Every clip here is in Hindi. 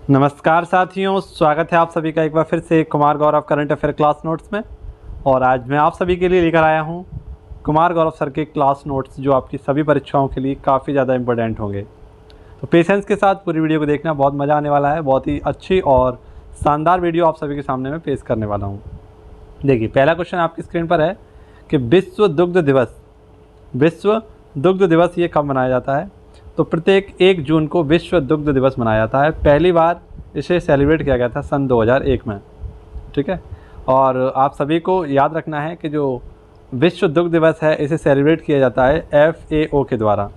नमस्कार साथियों, स्वागत है आप सभी का एक बार फिर से Kumar Gaurav current affair class notes में। और आज मैं आप सभी के लिए लेकर आया हूं कुमार गौरव सर के क्लास नोट्स जो आपकी सभी परीक्षाओं के लिए काफ़ी ज़्यादा इंपॉर्टेंट होंगे। तो पेशेंस के साथ पूरी वीडियो को देखना, बहुत मज़ा आने वाला है। बहुत ही अच्छी और शानदार वीडियो आप सभी के सामने में पेश करने वाला हूँ। देखिए, पहला क्वेश्चन आपकी स्क्रीन पर है कि विश्व दुग्ध दिवस ये कब मनाया जाता है? तो प्रत्येक 1 जून को विश्व दुग्ध दिवस मनाया जाता है। पहली बार इसे सेलिब्रेट किया गया था सन 2001 में। ठीक है, और आप सभी को याद रखना है कि जो विश्व दुग्ध दिवस है इसे सेलिब्रेट किया जाता है FAO के द्वारा।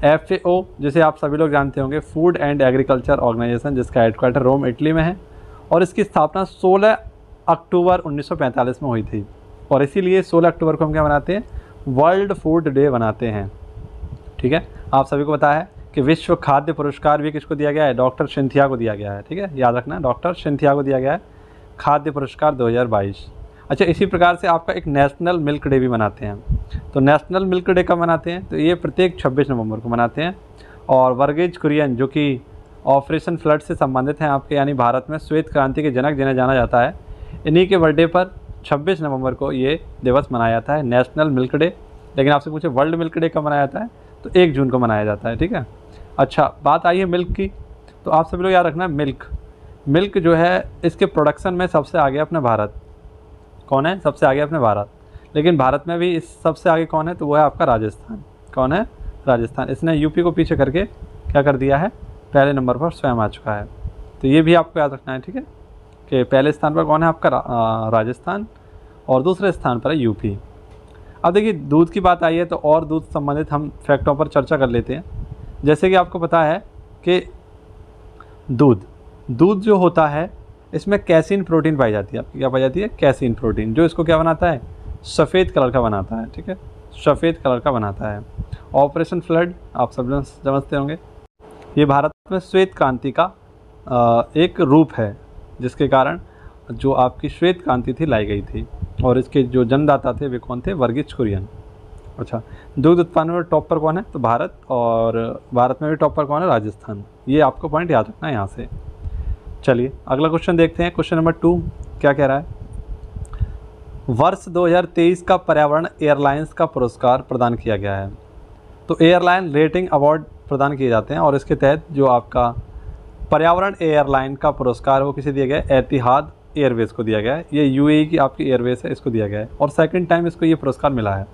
FAO जिसे आप सभी लोग जानते होंगे, फूड एंड एग्रीकल्चर ऑर्गेनाइजेशन, जिसका हेडक्वार्टर रोम इटली में है और इसकी स्थापना 16 अक्टूबर 1945 में हुई थी। और इसीलिए 16 अक्टूबर को हम क्या मनाते हैं? वर्ल्ड फूड डे बनाते हैं। ठीक है, आप सभी को पता है कि विश्व खाद्य पुरस्कार भी किसको दिया गया है? डॉक्टर सिंथिया को दिया गया है। ठीक है, याद रखना, डॉक्टर सिंथिया को दिया गया है खाद्य पुरस्कार 2022। अच्छा, इसी प्रकार से आपका एक नेशनल मिल्क डे भी मनाते हैं। तो नेशनल मिल्क डे कब मनाते हैं? तो ये प्रत्येक 26 नवंबर को मनाते हैं। और वर्गीज कुरियन जो कि ऑपरेशन फ्लड से संबंधित हैं आपके, यानी भारत में श्वेत क्रांति के जनक जिन्हें जाना जाता है, इन्हीं के बर्थडे पर 26 नवंबर को ये दिवस मनाया जाता है, नेशनल मिल्क डे। लेकिन आपसे पूछे वर्ल्ड मिल्क डे कब मनाया जाता है? तो 1 जून को मनाया जाता है। ठीक है, अच्छा, बात आई है मिल्क की। तो आप सभी लोग याद रखना, मिल्क जो है इसके प्रोडक्शन में सबसे आगे अपना भारत। कौन है सबसे आगे? अपने भारत। लेकिन भारत में भी इस सबसे आगे कौन है? तो वो है आपका राजस्थान। कौन है? राजस्थान। इसने यूपी को पीछे करके क्या कर दिया है? पहले नंबर पर स्वयं आ चुका है। तो ये भी आपको याद रखना है। ठीक है, कि पहले स्थान पर कौन है? आपका राजस्थान, और दूसरे स्थान पर है यूपी। अब देखिए, दूध की बात आई है तो और दूध संबंधित हम फैक्टों पर चर्चा कर लेते हैं। जैसे कि आपको पता है कि दूध जो होता है इसमें कैसीन प्रोटीन पाई जाती है। आपकी क्या पाई जाती है? कैसीन प्रोटीन, जो इसको क्या बनाता है? सफ़ेद कलर का बनाता है। ठीक है, सफ़ेद कलर का बनाता है। ऑपरेशन फ्लड आप सब लोग समझते होंगे, ये भारत में श्वेत क्रांति का एक रूप है, जिसके कारण जो आपकी श्वेत क्रांति थी लाई गई थी। और इसके जो जन्मदाता थे वे कौन थे? वर्गीज कुरियन। अच्छा, दुग्ध उत्पादन में टॉप पर कौन है? तो भारत। और भारत में भी टॉप पर कौन है? राजस्थान। ये आपको पॉइंट याद रखना है यहाँ से। चलिए अगला क्वेश्चन देखते हैं। क्वेश्चन नंबर 2 क्या कह रहा है? वर्ष 2023 का पर्यावरण एयरलाइंस का पुरस्कार प्रदान किया गया है। तो एयरलाइन रेटिंग अवार्ड प्रदान किए जाते हैं और इसके तहत जो आपका पर्यावरण एयरलाइन का पुरस्कार वो किसे दिया गया है? एतिहाद एयरवेज को दिया गया है। ये UAE की आपकी एयरवेज है, इसको दिया गया है और सेकंड टाइम इसको ये पुरस्कार मिला है।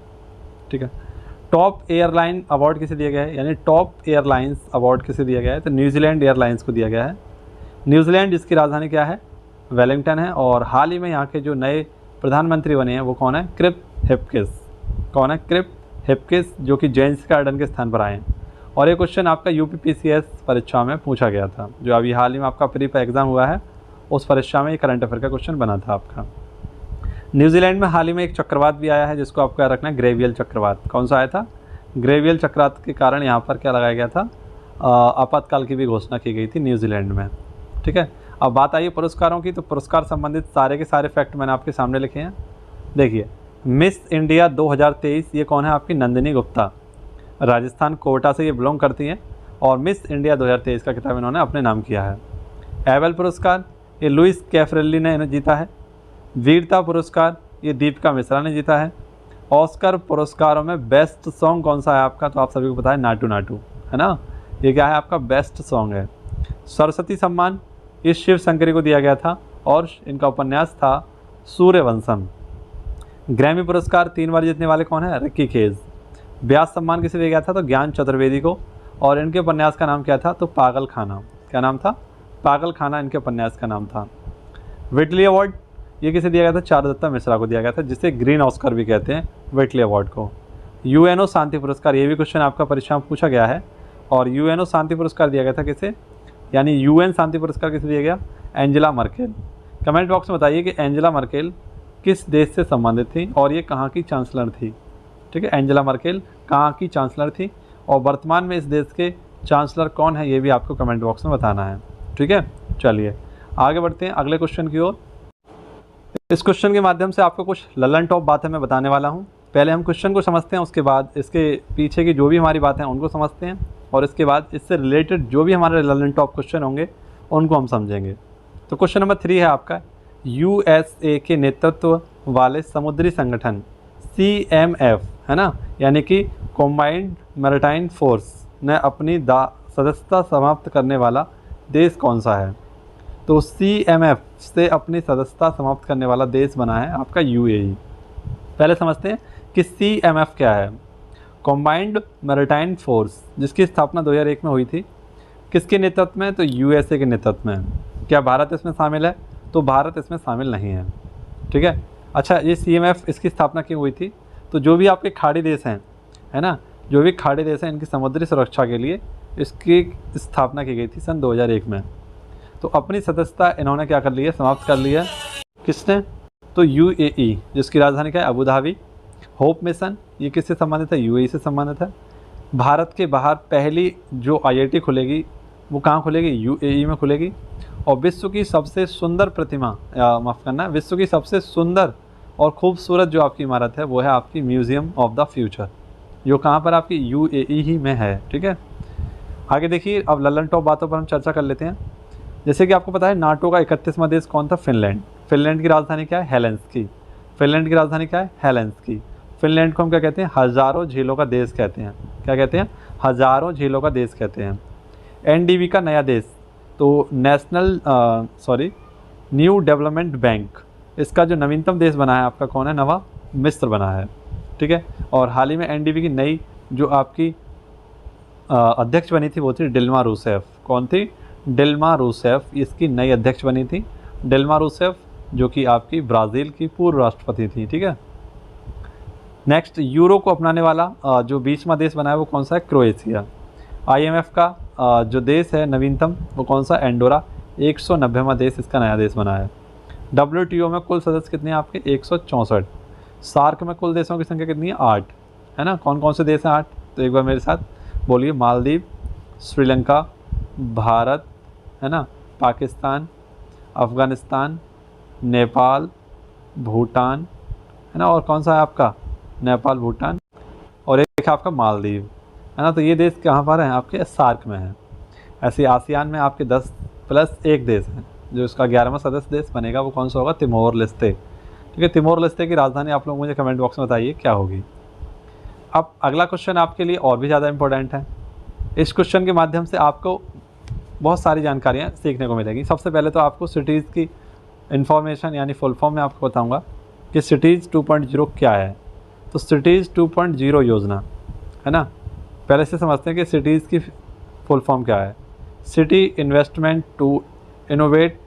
ठीक है, टॉप एयरलाइन अवार्ड किसे दिया गया है? यानी टॉप एयरलाइंस अवार्ड किसे दिया गया है? तो न्यूजीलैंड एयरलाइंस को दिया गया है। न्यूजीलैंड जिसकी राजधानी क्या है? वेलिंगटन है। और हाल ही में यहाँ के जो नए प्रधानमंत्री बने हैं वो कौन है? क्रिप हिप्किस। कौन है? क्रिप हिप्किस, जो कि जेम्स गार्डन के स्थान पर आए हैं। और ये क्वेश्चन आपका UPPCS परीक्षा में पूछा गया था, जो अभी हाल ही में आपका प्री एग्ज़ाम हुआ है, उस परीक्षा में ये करंट अफेयर का क्वेश्चन बना था आपका। न्यूजीलैंड में हाल ही में एक चक्रवात भी आया है, जिसको आपको याद रखना है, ग्रेवियल चक्रवात। कौन सा आया था? ग्रेवियल चक्रवात के कारण यहाँ पर क्या लगाया गया था? आपातकाल की भी घोषणा की गई थी न्यूजीलैंड में। ठीक है, अब बात आई पुरस्कारों की। तो पुरस्कार संबंधित सारे के सारे फैक्ट मैंने आपके सामने लिखे हैं। देखिए, मिस इंडिया 2023 ये कौन है? आपकी नंदिनी गुप्ता, राजस्थान कोटा से ये बिलोंग करती हैं और मिस इंडिया 2023 का खिताब इन्होंने अपने नाम किया है। एबल पुरस्कार ये लुइस कैफरेल्ली ने इन्हें जीता है। वीरता पुरस्कार ये दीपिका मिश्रा ने जीता है। ऑस्कर पुरस्कारों में बेस्ट सॉन्ग कौन सा है आपका? तो आप सभी को पता है, नाटू नाटू, है ना? ये क्या है? आपका बेस्ट सॉन्ग है। सरस्वती सम्मान ये शिव शंकरी को दिया गया था और इनका उपन्यास था सूर्यवंशम। ग्रैमी पुरस्कार 3 बार जीतने वाले कौन है? Ricky cage. व्यास सम्मान किसे दिया गया था? तो ज्ञान चतुर्वेदी को। और इनके उपन्यास का नाम क्या था? तो पागल खाना। क्या नाम था? पागल खाना इनके उपन्यास का नाम था। विटली अवार्ड ये किसे दिया गया था? चारुदत्ता मिश्रा को दिया गया था, जिसे ग्रीन ऑस्कर भी कहते हैं, विटली अवार्ड को। UNO शांति पुरस्कार ये भी क्वेश्चन आपका परीक्षा में पूछा गया है। और UNO शांति पुरस्कार दिया गया था किसे? यानी UN शांति पुरस्कार किसे दिया गया? Angela Merkel. कमेंट बॉक्स में बताइए कि एंजेला मर्केल किस देश से संबंधित थी और ये कहाँ की चांसलर थी। ठीक है, एंजेला मर्केल कहाँ की चांसलर थी और वर्तमान में इस देश के चांसलर कौन है, ये भी आपको कमेंट बॉक्स में बताना है। ठीक है, चलिए आगे बढ़ते हैं अगले क्वेश्चन की ओर। इस क्वेश्चन के माध्यम से आपको कुछ ललन टॉप बातें मैं बताने वाला हूँ। पहले हम क्वेश्चन को समझते हैं, उसके बाद इसके पीछे की जो भी हमारी बातें हैं उनको समझते हैं और इसके बाद इससे रिलेटेड जो भी हमारे रिलेवेंट टॉप क्वेश्चन होंगे उनको हम समझेंगे। तो क्वेश्चन नंबर 3 है आपका, यूएसए के नेतृत्व वाले समुद्री संगठन CMF, है ना, यानी कि कॉम्बाइंड मैरिटाइम फोर्स ने अपनी सदस्यता समाप्त करने वाला देश कौन सा है? तो CMF से अपनी सदस्यता समाप्त करने वाला देश बना है आपका UAE। पहले समझते हैं कि CMF क्या है। कॉम्बाइंड मैरिटाइम फोर्स, जिसकी स्थापना 2001 में हुई थी, किसके नेतृत्व में? तो USA के नेतृत्व में। क्या भारत इसमें शामिल है? तो भारत इसमें शामिल नहीं है, ठीक है। अच्छा, ये CMF इसकी स्थापना क्यों हुई थी? तो जो भी आपके खाड़ी देश हैं, है ना, जो भी खाड़ी देश हैं, इनकी समुद्री सुरक्षा के लिए इसकी स्थापना की गई थी सन 2001 में। तो अपनी सदस्यता इन्होंने क्या कर ली है? समाप्त कर ली है। किसने? तो UAE, जिसकी राजधानी क्या है? Abu Dhabi. होप मिशन, ये किससे संबंधित है? UAE से संबंधित है। भारत के बाहर पहली जो IIT खुलेगी वो कहाँ खुलेगी? UAE में खुलेगी। और विश्व की सबसे सुंदर प्रतिमा, माफ़ करना, विश्व की सबसे सुंदर और खूबसूरत जो आपकी इमारत है वो है आपकी म्यूज़ियम ऑफ द फ्यूचर, जो कहाँ पर आपकी UAE ही में है, ठीक है। आगे देखिए, अब लल्लन टॉप बातों पर हम चर्चा कर लेते हैं। जैसे कि आपको पता है नाटो का 31वां देश कौन था? फिनलैंड। फिनलैंड की राजधानी क्या है? हेलेंस्की। फिनलैंड की राजधानी क्या है? हेलेंस्की। फिनलैंड को हम क्या कहते हैं? हज़ारों झीलों का देश कहते हैं। क्या कहते हैं? हज़ारों झीलों का देश कहते हैं। NDB का नया देश, तो न्यू डेवलपमेंट बैंक, इसका जो नवीनतम देश बना है आपका कौन है? नवा मिस्र बना है, ठीक है। और हाल ही में NDB की नई जो आपकी अध्यक्ष बनी थी वो थी डिल्मा रूसेफ। कौन थी? डिल्मा रूसेफ, इसकी नई अध्यक्ष बनी थी डिल्मा रूसेफ, जो कि आपकी ब्राज़ील की पूर्व राष्ट्रपति थी, ठीक है। नेक्स्ट, यूरो को अपनाने वाला जो 20वां देश बना है वो कौन सा है? क्रोएशिया। IMF का जो देश है नवीनतम वो कौन सा? एंडोरा। 190वां देश इसका नया देश बना है। WTO में कुल सदस्य कितने हैं आपके? 164। सार्क में कुल देशों की संख्या कितनी है? 8, है ना। कौन कौन से देश हैं 8? तो एक बार मेरे साथ बोलिए, मालदीव, श्रीलंका, भारत, है ना, पाकिस्तान, अफ़गानिस्तान, नेपाल, भूटान, है ना, और कौन सा है आपका? नेपाल, भूटान, और एक आपका मालदीव, है ना। तो ये देश कहाँ पर हैं? आपके सार्क में है। ऐसे आसियान में आपके 10+1 देश हैं। जो इसका 11वां सदस्य देश बनेगा वो कौन सा होगा? तिमोर लेस्ते, ठीक है। तिमोर लेस्ते की राजधानी आप लोग मुझे कमेंट बॉक्स में बताइए क्या होगी। अब अगला क्वेश्चन आपके लिए और भी ज़्यादा इंपॉर्टेंट है। इस क्वेश्चन के माध्यम से आपको बहुत सारी जानकारियाँ सीखने को मिलेगी। सबसे पहले तो आपको सिटीज़ की इन्फॉर्मेशन यानी फुल फॉर्म में आपको बताऊँगा कि सिटीज़ 2.0 क्या है। तो सिटीज़ 2.0 योजना, है ना, पहले से समझते हैं कि सिटीज़ की फुल फॉर्म क्या है। City investment to innovate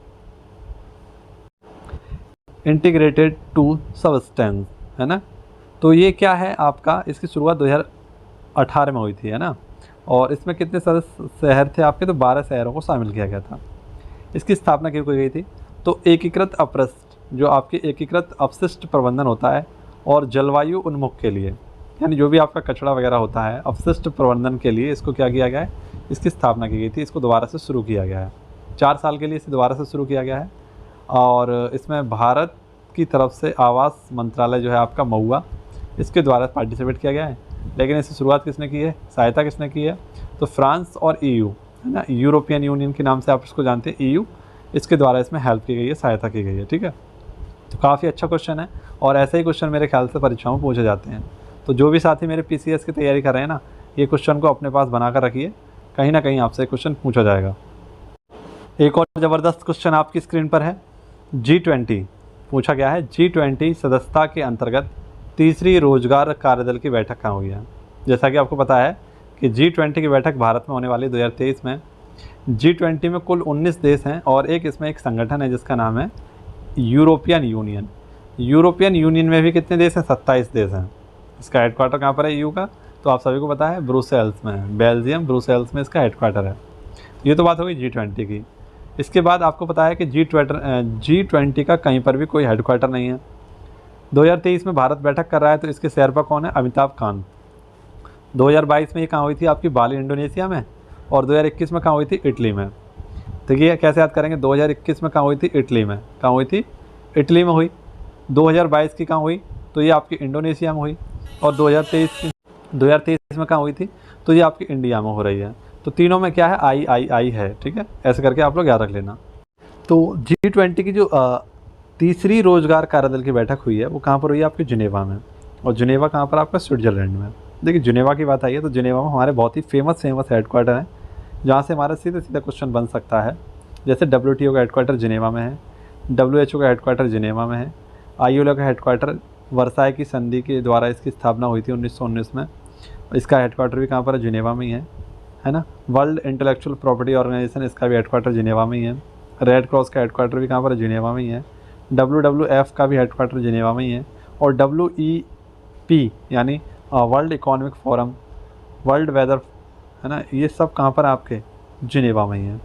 integrated to substance, है ना। तो ये क्या है आपका? इसकी शुरुआत 2018 में हुई थी, है ना। और इसमें कितने सदस्य शहर थे आपके? तो 12 शहरों को शामिल किया गया था। इसकी स्थापना क्यों की गई थी? तो एकीकृत अपशिष्ट, जो आपके एकीकृत अपशिष्ट प्रबंधन होता है और जलवायु उन्मुख के लिए, यानी जो भी आपका कचरा वगैरह होता है अपशिष्ट प्रबंधन के लिए, इसको क्या किया गया है? इसकी स्थापना की गई थी। इसको दोबारा से शुरू किया गया है। 4 साल के लिए इसे दोबारा से शुरू किया गया है। और इसमें भारत की तरफ से आवास मंत्रालय जो है आपका महुआ, इसके द्वारा पार्टिसिपेट किया गया है। लेकिन इसकी शुरुआत किसने की है? सहायता किसने की है? तो फ्रांस और EU, है ना, यूरोपियन यूनियन के नाम से आप इसको जानते हैं, EU, इसके द्वारा इसमें हेल्प की गई है, सहायता की गई है, ठीक है। तो काफ़ी अच्छा क्वेश्चन है और ऐसे ही क्वेश्चन मेरे ख्याल से परीक्षाओं में पूछे जाते हैं। तो जो भी साथी मेरे PCS की तैयारी कर रहे हैं ना, ये क्वेश्चन को अपने पास बना कर रखिए, कहीं ना कहीं आपसे क्वेश्चन पूछा जाएगा। एक और ज़बरदस्त क्वेश्चन आपकी स्क्रीन पर है। G20 पूछा गया है। G20 सदस्यता के अंतर्गत तीसरी रोजगार कार्यदल की बैठक कहाँ हुई है? जैसा कि आपको पता है कि G20 की बैठक भारत में होने वाली 2023 में। G20 में कुल 19 देश हैं और इसमें एक संगठन है जिसका नाम है यूरोपियन यूनियन। यूरोपियन यूनियन में भी कितने देश हैं? 27 देश हैं। इसका हेडक्वार्टर कहाँ पर है EU का? तो आप सभी को पता है ब्रुसेल्स में है। बेल्जियम ब्रुसेल्स में इसका हेडक्वार्टर है। ये तो बात हो गई G20 की। इसके बाद आपको पता है कि G20 का कहीं पर भी कोई हेडक्वार्टर नहीं है। 2023 में भारत बैठक कर रहा है तो इसके शेरपा कौन है? अमिताभ कांत। 2022 में ये कहाँ हुई थी? आपकी बाली इंडोनेशिया में। और 2021 में कहाँ हुई थी? इटली में। देखिए कैसे याद करेंगे? 2021 में कहाँ हुई थी? इटली में। कहाँ हुई थी? इटली में हुई। 2022 की कहाँ हुई? तो ये आपकी इंडोनेशिया में हुई। और 2023 में कहाँ हुई थी? तो ये आपकी इंडिया में हो रही है। तो तीनों में क्या है, आई है, ठीक है, ऐसे करके आप लोग याद रख लेना। तो G20 की जो तीसरी रोजगार कार्यदल की बैठक हुई है वो कहाँ पर हुई है, आपकी जिनेवा में। और जिनेवा कहाँ पर, आपका स्विट्जरलैंड में। देखिए जिनेवा की बात आई है तो जिनेवा में हमारे बहुत ही फेमस हेडक्वार्टर हैं, जहाँ से हमारा सीधे सीधा क्वेश्चन बन सकता है। जैसे WTO का हेडक्वार्टर जिनेवा में है, WHO का हेडक्वार्टर जिनेवा में है, ILO का हेडक्वार्टर वर्साई की संधि के द्वारा इसकी स्थापना हुई थी 1919 में, इसका हेडक्वार्टर भी कहाँ पर है, जिनेवा में ही है ना। वर्ल्ड इंटेलेक्चुअल प्रॉपर्टी ऑर्गेनाइजेशन, इसका भी हेडक्वार्टर जिनेवा में ही है। रेड क्रॉस का हेडक्वार्टर भी कहाँ पर है, जिनेवा में ही है। WWF का भी हेडक्वार्टर जिनेवा में ही है। और WEP यानी world economic forum, world weather, है ना, ये सब कहाँ पर आपके जिनेवा में ही है।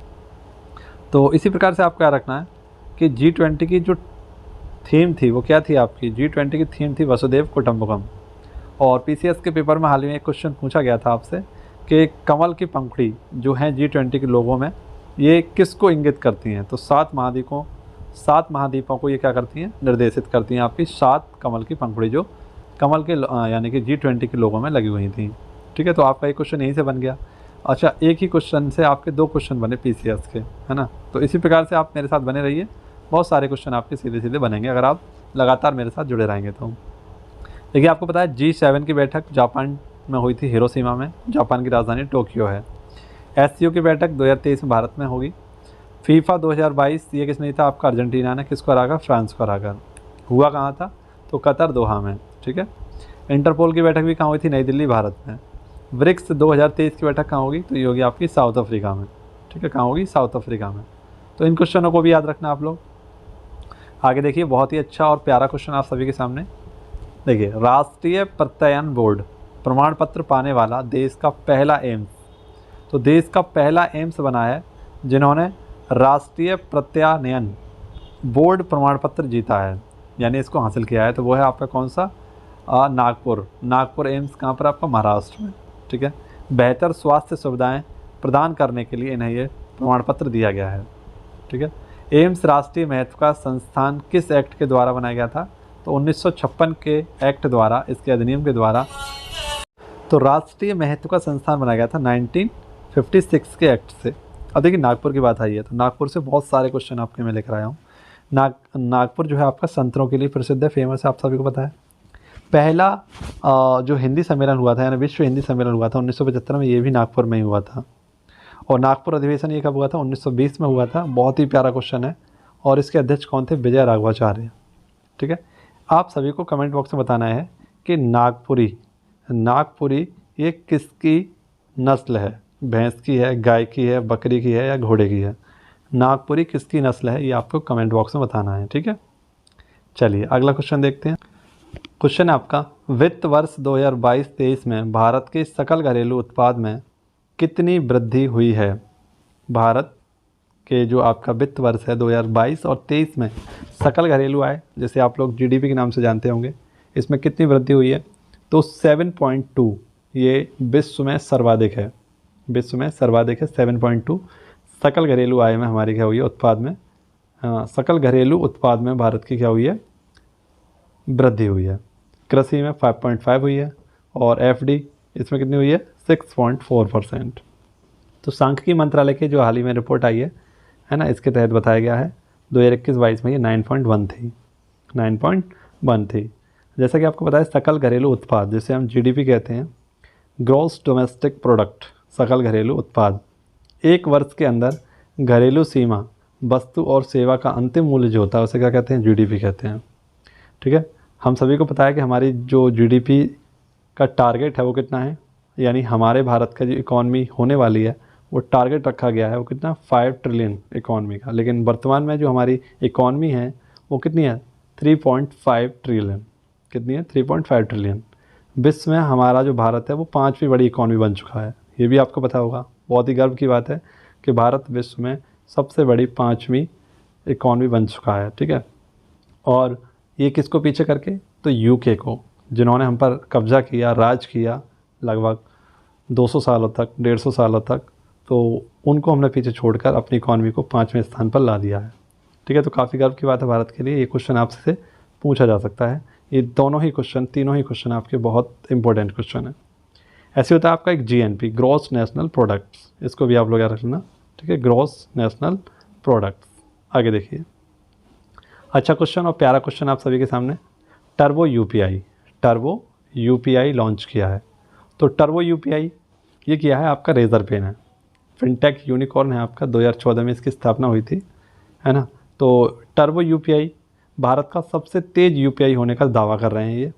तो इसी प्रकार से आपको क्या रखना है कि G20 की जो थीम थी वो क्या थी, आपकी G20 की थीम थी वसुदेव कुटुंबकम। और PCS के पेपर में हाल ही में एक क्वेश्चन पूछा गया था आपसे कि कमल की पंखुड़ी जो है G20 के लोगों में, ये किसको इंगित करती हैं। तो 7 महाद्वीपों को ये क्या करती हैं, निर्देशित करती हैं, आपकी 7 कमल की पंखुड़ी जो कमल के यानी कि G20 के लोगों में लगी हुई थी, ठीक है। तो आपका एक क्वेश्चन यहीं से बन गया। अच्छा, एक ही क्वेश्चन से आपके 2 क्वेश्चन बने PCS के, है ना। तो इसी प्रकार से आप मेरे साथ बने रहिए, बहुत सारे क्वेश्चन आपके सीधे सीधे बनेंगे अगर आप लगातार मेरे साथ जुड़े रहेंगे तो। देखिए आपको पता है G7 की बैठक जापान में हुई थी, हिरोशिमा में, जापान की राजधानी टोक्यो है। SCO की बैठक 2023 में भारत में होगी। FIFA 2022 ये किसने जीता, आपका अर्जेंटीना ने, किसको हराकर, फ्रांस को हराकर। हुआ कहाँ था, तो कतर, दोहा में, ठीक है। इंटरपोल की बैठक भी कहाँ हुई थी, नई दिल्ली, भारत में। ब्रिक्स 2023 की बैठक कहाँ होगी, तो ये होगी आपकी साउथ अफ्रीका में, ठीक है, कहाँ होगी, साउथ अफ्रीका में। तो इन क्वेश्चनों को भी याद रखना आप लोग। आगे देखिए, बहुत ही अच्छा और प्यारा क्वेश्चन आप सभी के सामने। देखिए, राष्ट्रीय प्रत्ययन बोर्ड प्रमाण पत्र पाने वाला देश का पहला एम्स, तो देश का पहला एम्स बना है जिन्होंने राष्ट्रीय प्रत्यानयन बोर्ड प्रमाण पत्र जीता है, यानी इसको हासिल किया है, तो वो है आपका कौन सा, नागपुर एम्स, कहाँ पर, आपका महाराष्ट्र में, ठीक है। बेहतर स्वास्थ्य सुविधाएं प्रदान करने के लिए इन्हें ये प्रमाण पत्र दिया गया है, ठीक है। एम्स राष्ट्रीय महत्व का संस्थान किस एक्ट के द्वारा बनाया गया था, तो 1956 के एक्ट द्वारा, इसके अधिनियम के द्वारा, तो राष्ट्रीय महत्व का संस्थान बनाया गया था 1956 के एक्ट से। अब देखिए नागपुर की बात आई है, तो नागपुर से बहुत सारे क्वेश्चन आपके मैं लेकर आया हूँ। नागपुर जो है आपका संतरों के लिए प्रसिद्ध है, फेमस है, आप सभी को पता है। पहला जो हिंदी सम्मेलन हुआ था, यानी विश्व हिंदी सम्मेलन हुआ था 1975 में, ये भी नागपुर में ही हुआ था। और नागपुर अधिवेशन ये कब हुआ था, 1920 में हुआ था। बहुत ही प्यारा क्वेश्चन है। और इसके अध्यक्ष कौन थे, विजय राघवाचार्य, ठीक है। आप सभी को कमेंट बॉक्स में बताना है कि नागपुरी ये किसकी नस्ल है, भैंस की है, गाय की है, बकरी की है या घोड़े की है। नागपुरी किसकी नस्ल है, ये आपको कमेंट बॉक्स में बताना है, ठीक है। चलिए अगला क्वेश्चन देखते हैं। क्वेश्चन है आपका, वित्त वर्ष 2022-23 में भारत के सकल घरेलू उत्पाद में कितनी वृद्धि हुई है। भारत के जो आपका वित्त वर्ष है 2022 और 23 में सकल घरेलू आय, जैसे आप लोग GDP के नाम से जानते होंगे, इसमें कितनी वृद्धि हुई है, तो 7.2, ये विश्व में सर्वाधिक है, 7.2 सकल घरेलू आय में हमारी क्या हुई है, उत्पाद में, सकल घरेलू उत्पाद में भारत की क्या हुई है, वृद्धि हुई है। कृषि में 5.5 हुई है और FD इसमें कितनी हुई है, 6.4%। तो सांख्यिकी मंत्रालय की जो हाल ही में रिपोर्ट आई है ना, इसके तहत बताया गया है 2021-22 में ये 9.1 थी। जैसा कि आपको पता है, सकल घरेलू उत्पाद जिसे हम GDP कहते हैं, ग्रॉस डोमेस्टिक प्रोडक्ट, सकल घरेलू उत्पाद, एक वर्ष के अंदर घरेलू सीमा वस्तु और सेवा का अंतिम मूल्य जो होता है उसे क्या कहते हैं, GDP कहते हैं, ठीक है। हम सभी को पता है कि हमारी जो GDP का टारगेट है वो कितना है, यानी हमारे भारत का जो इकॉनमी होने वाली है वो टारगेट रखा गया है वो कितना, 5 ट्रिलियन इकॉनमी का। लेकिन वर्तमान में जो हमारी इकॉनमी है वो कितनी है, 3.5 ट्रिलियन। कितनी है, 3.5 ट्रिलियन। विश्व में हमारा जो भारत है वो 5वीं बड़ी इकॉनमी बन चुका है, ये भी आपको पता होगा। बहुत ही गर्व की बात है कि भारत विश्व में सबसे बड़ी 5वीं इकॉनमी बन चुका है, ठीक है। और ये किसको पीछे करके, तो UK को, जिन्होंने हम पर कब्जा किया, राज किया लगभग 200 सालों तक, 150 सालों तक, तो उनको हमने पीछे छोड़कर अपनी इकॉनमी को 5वें स्थान पर ला दिया है, ठीक है। तो काफ़ी गर्व की बात है भारत के लिए। ये क्वेश्चन आपसे पूछा जा सकता है। ये दोनों ही क्वेश्चन, तीनों ही क्वेश्चन आपके बहुत इंपॉर्टेंट क्वेश्चन है। ऐसे होता है आपका एक GNP, ग्रॉस नेशनल प्रोडक्ट्स, इसको भी आप लोग याद रखना, ठीक है, ग्रॉस नेशनल प्रोडक्ट्स। आगे देखिए, अच्छा क्वेश्चन और प्यारा क्वेश्चन आप सभी के सामने। टर्बो यूपीआई लॉन्च किया है। तो टर्बो यूपीआई ये किया है आपका रेजर पेन है, फिनटेक यूनिकॉर्न है आपका, 2014 में इसकी स्थापना हुई थी, है ना। तो टर्बो यूपीआई भारत का सबसे तेज़ यूपीआई होने का दावा कर रहे हैं ये,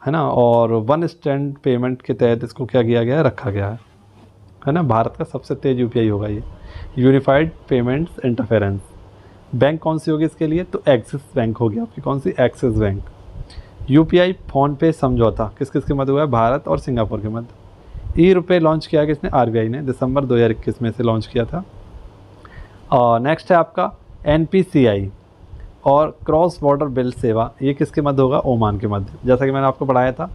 है ना। और वन स्टैंड पेमेंट के तहत इसको क्या किया गया है, रखा गया है ना। भारत का सबसे तेज़ यूपीआई होगा ये, यूनिफाइड पेमेंट्स इंटरफेरेंस। बैंक कौन सी होगी इसके लिए, तो एक्सिस बैंक होगी आपकी, कौन सी, एक्सिस बैंक। यूपीआई फ़ोन पे समझौता किस किस के मध्य हुआ है, भारत और सिंगापुर के मध्य। ई-रुपए लॉन्च किया किसने, आरबीआई ने, दिसंबर 2021 में से लॉन्च किया था। और नेक्स्ट है आपका एनपीसीआई और क्रॉस बॉर्डर बिल सेवा, ये किसके मध्य होगा, ओमान के मध्य। जैसा कि मैंने आपको पढ़ाया था,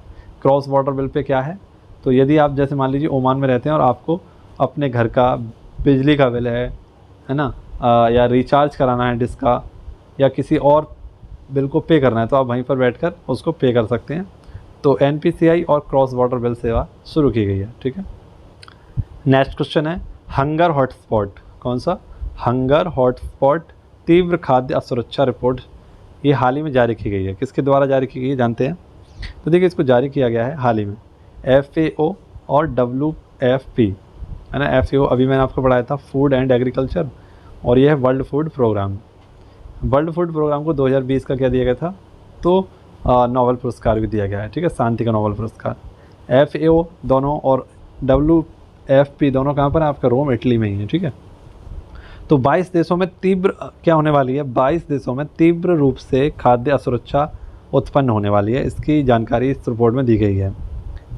क्रॉस बॉर्डर बिल पे क्या है, तो यदि आप जैसे मान लीजिए ओमान में रहते हैं और आपको अपने घर का बिजली का बिल है ना, या रिचार्ज कराना है डिश का, या किसी और बिल को पे करना है, तो आप वहीं पर बैठकर उसको पे कर सकते हैं। तो एनपीसीआई और क्रॉस बॉर्डर बिल सेवा शुरू की गई है, ठीक है। नेक्स्ट क्वेश्चन है हंगर हॉटस्पॉट, कौन सा, हंगर हॉटस्पॉट तीव्र खाद्य असुरक्षा रिपोर्ट, ये हाल ही में जारी की गई है। किसके द्वारा जारी की गई है जानते हैं, तो देखिए इसको जारी किया गया है हाल ही में FAO और WFP, है ना। FAO अभी मैंने आपको पढ़ाया था, फूड एंड एग्रीकल्चर, और ये है world food programme. World food programme को 2020 का क्या दिया गया था, तो नोबेल पुरस्कार भी दिया गया है, ठीक है, शांति का नोबेल पुरस्कार। FAO दोनों और WFP दोनों कहाँ पर है, आपका रोम इटली में ही है, ठीक है। तो 22 देशों में तीव्र क्या होने वाली है, 22 देशों में तीव्र रूप से खाद्य असुरक्षा उत्पन्न होने वाली है, इसकी जानकारी इस रिपोर्ट में दी गई है।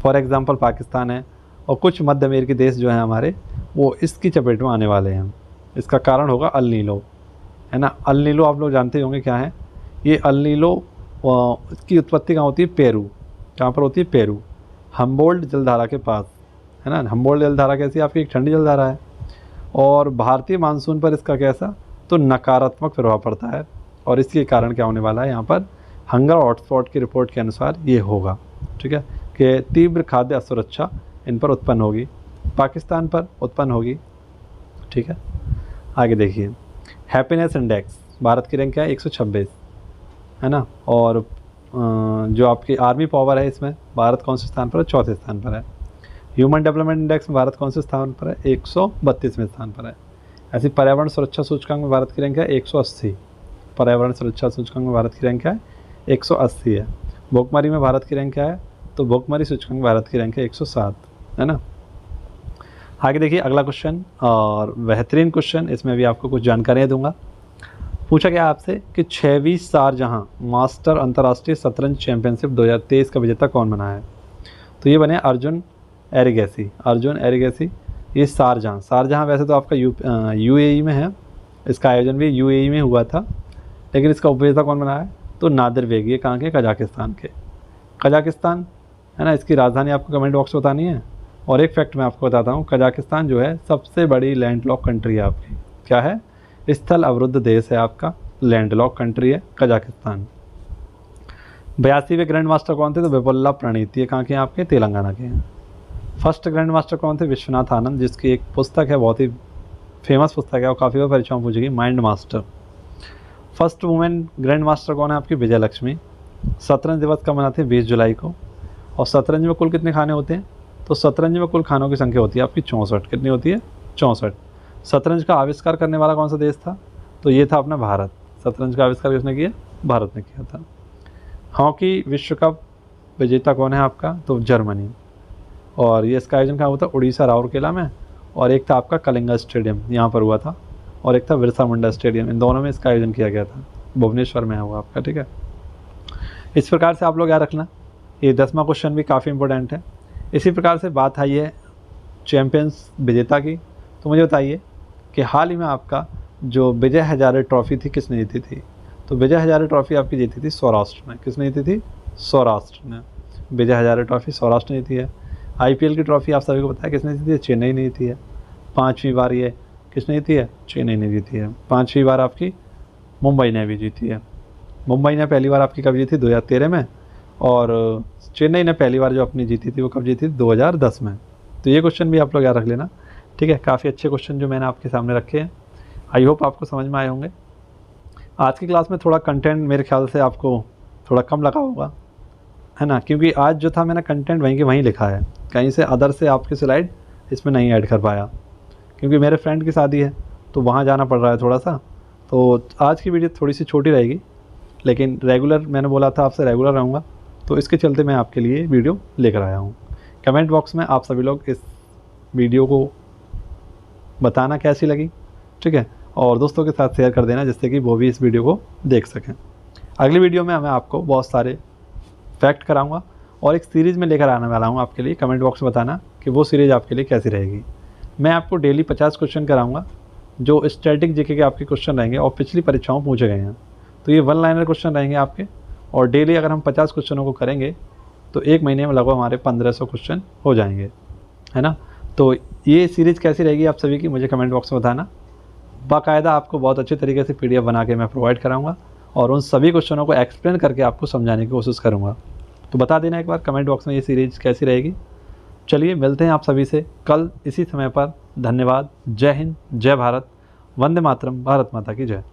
फॉर एग्जांपल पाकिस्तान है और कुछ मध्य अमेरिकी देश जो हैं हमारे, वो इसकी चपेट में आने वाले हैं। इसका कारण होगा अल नीनो, है ना। अल नीनो आप लोग जानते होंगे क्या है, ये अल नीनो इसकी उत्पत्ति कहाँ होती है, पेरू, कहाँ पर होती है, पेरू, हम्बोल्ट जलधारा के पास, है ना। हम्बोल्ट जलधारा कैसी, आपकी एक ठंडी जलधारा है, और भारतीय मानसून पर इसका कैसा, तो नकारात्मक प्रभाव पड़ता है, और इसके कारण क्या होने वाला है, यहाँ पर हंगर हॉटस्पॉट की रिपोर्ट के अनुसार ये होगा, ठीक है, कि तीव्र खाद्य असुरक्षा इन पर उत्पन्न होगी, पाकिस्तान पर उत्पन्न होगी, ठीक है। आगे देखिए, हैप्पीनेस इंडेक्स भारत की रैंक क्या है, 126, है ना। और जो आपकी आर्मी पावर है इसमें भारत कौन से स्थान पर है, चौथे स्थान पर है। ह्यूमन डेवलपमेंट इंडेक्स में भारत कौन से स्थान पर है, 132वें स्थान पर है। ऐसी पर्यावरण सुरक्षा सूचकांक में भारत की रैंक है 180, पर्यावरण सुरक्षा सूचकांक में भारत की रैंक है 180 है। भुखमरी में भारत की रैंक क्या है, तो भुखमरी सूचकांक भारत की रैंक है 107, है ना। आगे देखिए अगला क्वेश्चन, और बेहतरीन क्वेश्चन, इसमें भी आपको कुछ जानकारियाँ दूंगा। पूछा गया आपसे कि 6वीं शारजहां मास्टर अंतर्राष्ट्रीय शतरंज चैंपियनशिप 2023 का विजेता कौन बना है, तो ये बने अर्जुन एरिगेसी। ये शारजहां वैसे तो आपका UAE में है, इसका आयोजन भी UAE में हुआ था, लेकिन इसका उपविजेता कौन बना है, तो नादिरबेग, ये कहाँ के, कजाकिस्तान के, कजाकिस्तान, है ना। इसकी राजधानी आपको कमेंट बॉक्स में बतानी है। और एक फैक्ट मैं आपको बताता हूँ, कजाकिस्तान जो है सबसे बड़ी लैंडलॉक कंट्री है आपकी, क्या है, स्थल अवरुद्ध देश है आपका, लैंडलॉक कंट्री है कजाकिस्तान। 82वें ग्रैंड मास्टर कौन थे, तो विपुल्ला प्रणीत, ये कहाँ के हैं, आपके तेलंगाना के हैं। फर्स्ट ग्रैंड मास्टर कौन थे, विश्वनाथ आनंद, जिसकी एक पुस्तक है, बहुत ही फेमस पुस्तक है और काफ़ी बार परीक्षाओं में पूछेगी, mind master. First women grand master कौन है, आपकी विजय लक्ष्मी। शतरंज दिवस कब मनाते हैं, 20 जुलाई को। और शतरंज में कुल कितने खाने होते हैं, तो शतरंज में कुल खानों की संख्या होती है आपकी 64, कितनी होती है, 64। शतरंज का आविष्कार करने वाला कौन सा देश था, तो ये था अपना भारत। शतरंज का आविष्कार किसने किया, भारत ने किया था। हॉकी विश्व कप विजेता कौन है आपका, तो जर्मनी। और ये इसका आयोजन कहाँ हुआ था, उड़ीसा राउरकेला में, और एक था आपका कलिंगा स्टेडियम यहाँ पर हुआ था, और एक था बिरसा मुंडा स्टेडियम, इन दोनों में इसका आयोजन किया गया था, भुवनेश्वर में है हुआ आपका, ठीक है। इस प्रकार से आप लोग याद रखना, ये 10वां क्वेश्चन भी काफ़ी इंपॉर्टेंट है। इसी प्रकार से बात आई है चैंपियंस विजेता की, तो मुझे बताइए कि हाल ही में आपका जो विजय हजारे ट्रॉफी थी किसने जीती थी, तो विजय हजारे ट्रॉफी आपकी जीती थी सौराष्ट्र ने, किसने जीती थी, सौराष्ट्र ने, विजय हजारे ट्रॉफी सौराष्ट्र ने जीती है। IPL की ट्रॉफी आप सभी को पता है किसने जीती है, चेन्नई ने जीती है। 5वीं बार ये किसने जीती है, चेन्नई ने जीती है। 5वीं बार आपकी मुंबई ने भी जीती है। मुंबई ने पहली बार आपकी कब जीती, 2013 में, और चेन्नई ने पहली बार जो अपनी जीती थी वो कब जीती थी? 2010 में। तो ये क्वेश्चन भी आप लोग याद रख लेना, ठीक है। काफ़ी अच्छे क्वेश्चन जो मैंने आपके सामने रखे हैं, आई होप आपको समझ में आए होंगे। आज की क्लास में थोड़ा कंटेंट मेरे ख्याल से आपको थोड़ा कम लगा होगा, है ना, क्योंकि आज जो था मैंने कंटेंट वहीं के वहीं लिखा है, कहीं से अदर से आपकी स्लाइड इसमें नहीं ऐड कर पाया, क्योंकि मेरे फ्रेंड की शादी है तो वहाँ जाना पड़ रहा है थोड़ा सा। तो आज की वीडियो थोड़ी सी छोटी रहेगी, लेकिन रेगुलर मैंने बोला था आपसे रेगुलर रहूँगा, तो इसके चलते मैं आपके लिए वीडियो लेकर आया हूँ। कमेंट बॉक्स में आप सभी लोग इस वीडियो को बताना कैसी लगी, ठीक है, और दोस्तों के साथ शेयर कर देना जिससे कि वो भी इस वीडियो को देख सकें। अगली वीडियो में मैं आपको बहुत सारे फैक्ट कराऊंगा और एक सीरीज़ में लेकर आने वाला हूँ आपके लिए। कमेंट बॉक्स में बताना कि वो सीरीज़ आपके लिए कैसी रहेगी। मैं आपको डेली 50 क्वेश्चन कराऊंगा जो स्टैटिक जीके के आपके क्वेश्चन रहेंगे और पिछली परीक्षाओं में पूछे गए हैं। तो ये 1 लाइनर क्वेश्चन रहेंगे आपके, और डेली अगर हम 50 क्वेश्चनों को करेंगे तो एक महीने में लगभग हमारे 1500 क्वेश्चन हो जाएंगे, है ना। तो ये सीरीज़ कैसी रहेगी आप सभी की मुझे कमेंट बॉक्स में बताना। बाकायदा आपको बहुत अच्छे तरीके से PDF बना के मैं प्रोवाइड कराऊंगा और उन सभी क्वेश्चनों को एक्सप्लेन करके आपको समझाने की कोशिश करूंगा। तो बता देना एक बार कमेंट बॉक्स में ये सीरीज़ कैसी रहेगी। चलिए मिलते हैं आप सभी से कल इसी समय पर। धन्यवाद। जय हिंद, जय भारत, वंदे मातरम, भारत माता की जय।